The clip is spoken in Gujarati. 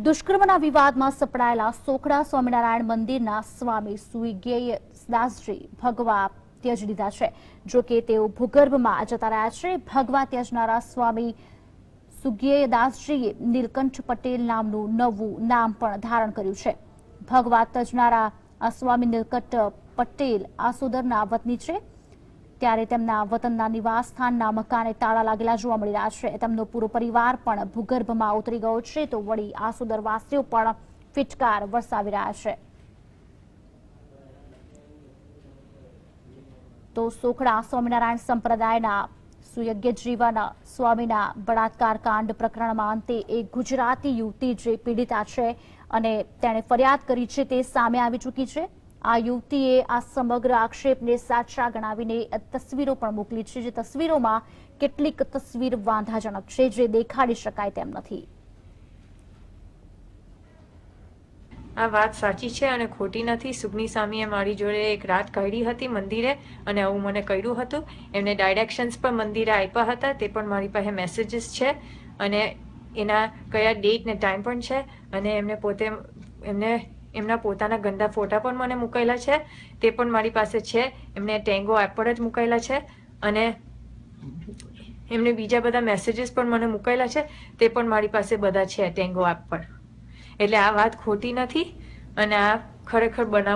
દુષ્કર્મના વિવાદમાં સપડાયેલા સોખડા સ્વામિનારાયણ મંદિરના સ્વામી સુઈગેય દાસજી ભગવા ત્યજી દીધા છે। જો કે તેઓ ભૂગર્ભમાં જતા રહ્યા છે। ભગવા ત્યજનારા સ્વામી સુગેય દાસજીએ નીલકંઠ પટેલ નામનું નવું નામ પણ ધારણ કર્યું છે। ભગવા ત્યજનારા આ સ્વામી નીલકંઠ પટેલ આસોદરના વતની છે, ત્યારે તેમના વતનના નિવાસ સ્થાનના મકાને તાળા લાગેલા જોવા મળી રહ્યા છે। તેમનો પૂરો પરિવાર પણ ભૂગર્ભમાં ઉતરી ગયો છે, તો વળી આસોદરવાસીઓ પણ ફિટકાર વરસાવી રહ્યા છે। તો સોખડા સ્વામિનારાયણ સંપ્રદાયના સુયજ્ઞ જીવન સ્વામીના બળાત્કાર કાંડ પ્રકરણમાં અંતે એક ગુજરાતી યુવતી જે પીડિતા છે અને તેણે ફરિયાદ કરી છે તે સામે આવી ચૂકી છે। આ યુવતીએ આ સમગ્ર આક્ષેપને સાચા ગણાવીને તસવીરો પણ મોકલી છે, જે તસવીરોમાં કેટલીક તસવીર વાંધાજનક છે, જે દેખાડી શકાય તેમ નથી। આ વાત સાચી છે અને ખોટી નથી। સુગની સામીએ મારી જોડે એક રાત કાઢી હતી મંદિરે અને આવું મને કર્યું હતું। એમને ડાયરેક્શન્સ પણ મંદિરે આપ્યા હતા, તે પણ મારી પાસે મેસેજીસ છે અને એના કયા ડેટ ને ટાઈમ પણ છે અને એમના પોતાના ગંદા ફોટા પણ મને મૂકેલા છે, તે પણ મારી પાસે છે। એમને ટેંગો એપ પર જ મૂકેલા છે અને એમને બીજા બધા મેસેજીસ પણ મને મૂકેલા છે, તે પણ મારી પાસે બધા છે ટેંગો એપ પર। એટલે આ વાત ખોટી નથી અને આ ખરેખર બનાવ